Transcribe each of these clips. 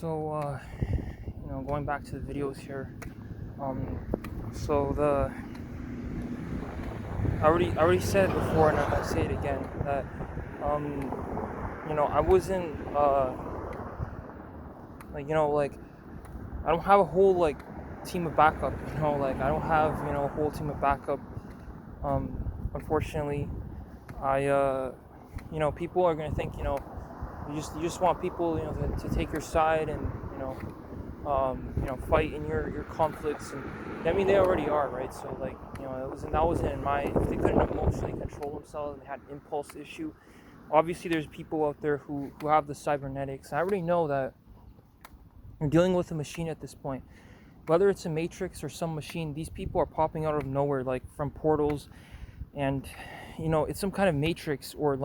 Going back to the videos here. So the I already said it before, and I say it again that I wasn't like I don't have a whole team of backup. I don't have a whole team of backup. Unfortunately, I people are gonna think you just want people to take your side and fight in your conflicts, and I mean they already are, right? So that wasn't in my, if they couldn't emotionally control themselves and had impulse issue. Obviously there's people out there who have the cybernetics. I already know that you're dealing with a machine at this point, whether it's a matrix or some machine. These people are popping out of nowhere, like from portals, and it's some kind of matrix, or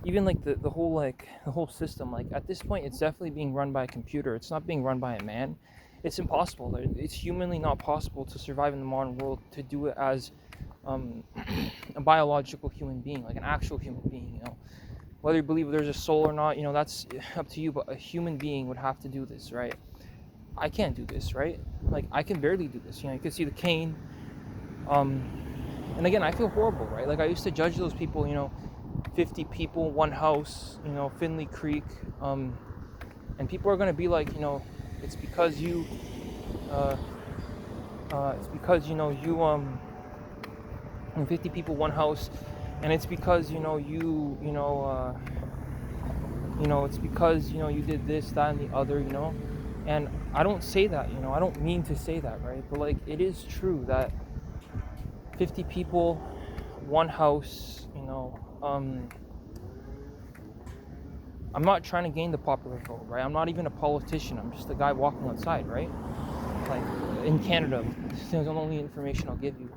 even the whole system. Like at this point it's definitely being run by a computer. It's not being run by a man. It's impossible. It's humanly not possible to survive in the modern world, to do it as a biological human being, like an actual human being. Whether you believe there's a soul or not, that's up to you, but a human being would have to do this, right? I can't do this, right? Like I can barely do this. You can see the cane. And again, I feel horrible, right? Like I used to judge those people, 50 people, one house, Finley Creek, and people are gonna be like, it's because you, it's because you 50 people, one house, and it's because it's because you did this, that, and the other, and I don't say that, I don't mean to say that, right? But it is true that 50 people, one house, I'm not trying to gain the popular vote, right? I'm not even a politician. I'm just a guy walking outside, right? Like in Canada, this is the only information I'll give you.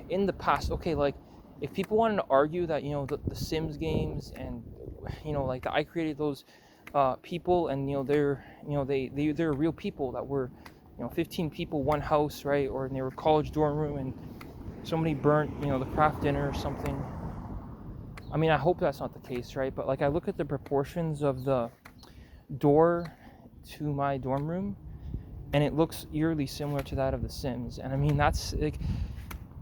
In the past, okay, if people wanted to argue that the Sims games, and that I created those people, and they're real people that were 15 people, one house, right? Or they were college dorm room, and somebody burnt the craft dinner or something. I mean, I hope that's not the case, right? But I look at the proportions of the door to my dorm room, and it looks eerily similar to that of the Sims. And I mean, that's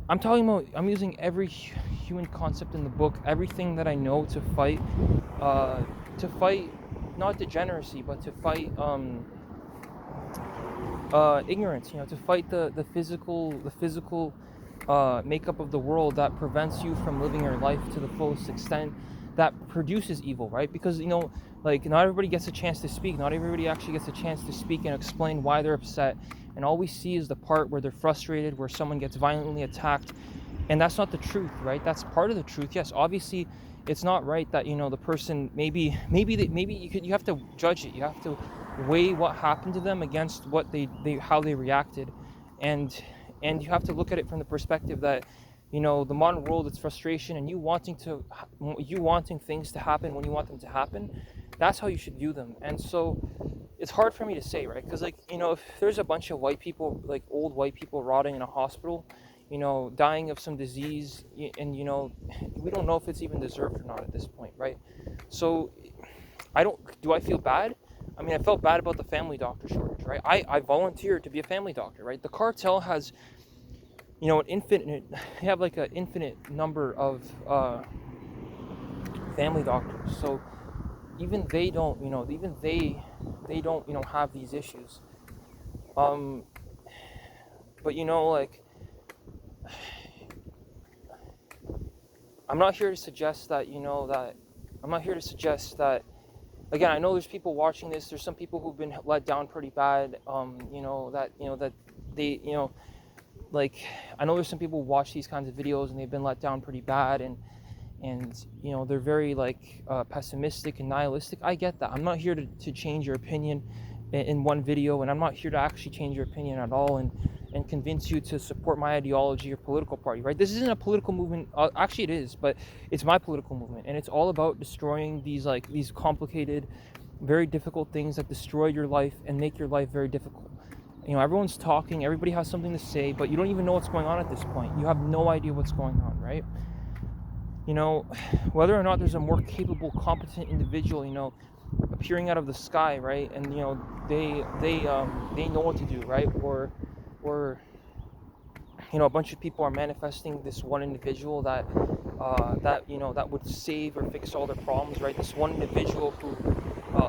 I'm using every human concept in the book, everything that I know to fight not degeneracy, but to fight ignorance, to fight the physical makeup of the world that prevents you from living your life to the fullest extent, that produces evil, right? Because not everybody gets a chance to speak. Not everybody actually gets a chance to speak and explain why they're upset, and all we see is the part where they're frustrated, where someone gets violently attacked, and that's not the truth, right? That's part of the truth. Yes, obviously it's not right that the person, maybe you have to judge it. You have to weigh what happened to them against what how they reacted, and you have to look at it from the perspective that the modern world, it's frustration, and you wanting things to happen when you want them to happen. That's how you should view them. And so it's hard for me to say, right? Because if there's a bunch of white people, old white people rotting in a hospital, dying of some disease, and we don't know if it's even deserved or not at this point, right? So do I feel bad? I mean, I felt bad about the family doctor shortage, right? I volunteered to be a family doctor, right? The cartel has they have an infinite number of family doctors. So even they don't have these issues. But I'm not here to suggest that again, I know there's people watching this. There's some people who've been let down pretty bad. That they I know there's some people who watch these kinds of videos and they've been let down pretty bad, and they're very pessimistic and nihilistic. I get that. I'm not here to change your opinion in one video, and I'm not here to actually change your opinion at all and convince you to support my ideology or political party, right? This isn't a political movement. Actually, it is, but it's my political movement, and it's all about destroying these complicated, very difficult things that destroy your life and make your life very difficult. Everyone's talking, everybody has something to say, but you don't even know what's going on at this point. You have no idea what's going on, right? Whether or not there's a more capable, competent individual, appearing out of the sky, right? And they know what to do, right? Or a bunch of people are manifesting this one individual that would save or fix all their problems, right? This one individual who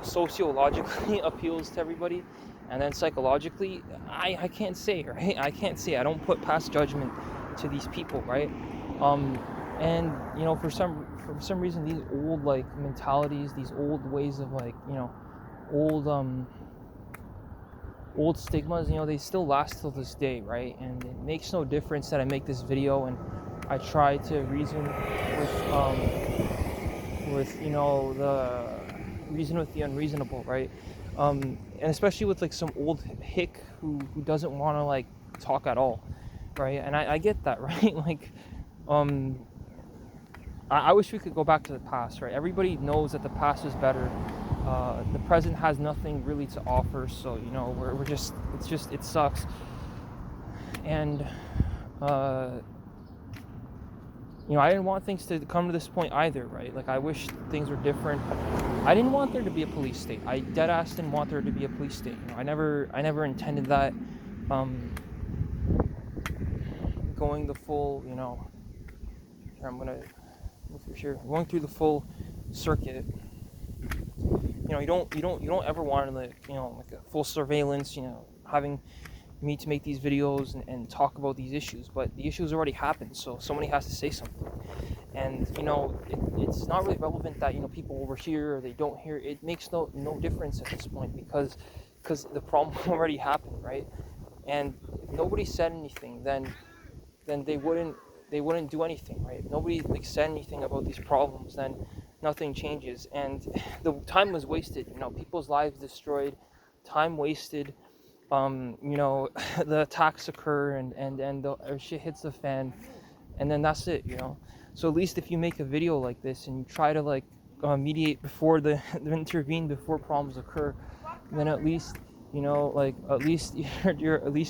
sociologically appeals to everybody, and then psychologically, I can't say, right? I can't say. I don't put past judgment to these people, right? um and for some reason, these old like mentalities, these old ways of like old old stigmas, they still last till this day, right? And it makes no difference that I make this video and I try to reason with the reason with the unreasonable, right? And especially with like some old hick who doesn't want to like talk at all, right? And I get that, right? Like, I wish we could go back to the past, right? Everybody knows that the past is better. The present has nothing really to offer, so we're just it sucks. And I didn't want things to come to this point either, right? Like, I wish things were different. I didn't want there to be a police state. I dead ass didn't want there to be a police state. I never intended that. Going the full, here I'm gonna move through here. Going through the full circuit. You don't ever want to like a full surveillance. Having me to make these videos and talk about these issues, but the issues already happened, so somebody has to say something. And it's not really relevant that people over here or they don't hear. It makes no difference at this point, because the problem already happened, right? And if nobody said anything, then they wouldn't do anything, right? If nobody like said anything about these problems, then nothing changes, and the time was wasted. People's lives destroyed, time wasted. The attacks occur, and the shit hits the fan, and then that's it. So at least if you make a video like this and you try to like mediate before intervene before problems occur, then at least at least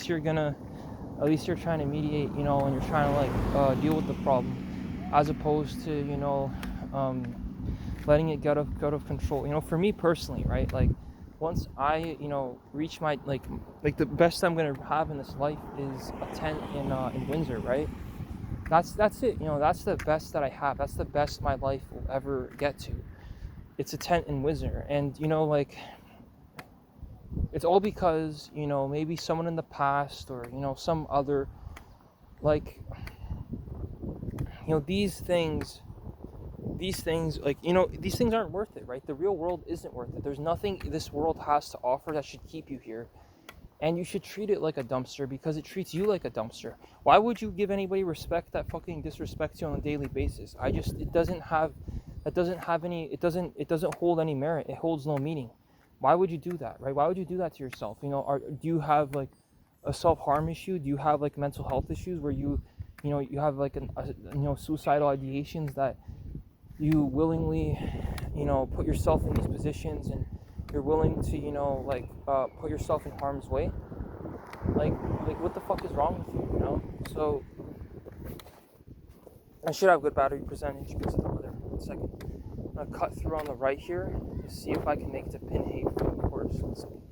you're trying to mediate, and you're trying to like deal with the problem, as opposed to letting it get out of control. For me personally, right? Like, once I reach my like the best I'm gonna have in this life is a tent in Windsor, right? That's it. That's the best that I have. That's the best my life will ever get to. It's a tent in Windsor, and like, it's all because maybe someone in the past, or some other, like, these things like these things aren't worth it, right? The real world isn't worth it. There's nothing this world has to offer that should keep you here, and you should treat it like a dumpster because it treats you like a dumpster. Why would you give anybody respect that fucking disrespects you on a daily basis? It doesn't hold any merit. It holds no meaning. Why would you do that, right? Why would you do that to yourself? Do you have like a self-harm issue? Do you have like mental health issues where you have like suicidal ideations that you willingly put yourself in these positions, and you're willing to put yourself in harm's way? Like what the fuck is wrong with you? So I should have good battery percentage. You can see the weather. 1 second. I'm gonna cut through on the right here to see if I can make it to Pinhave, of course. 1 second.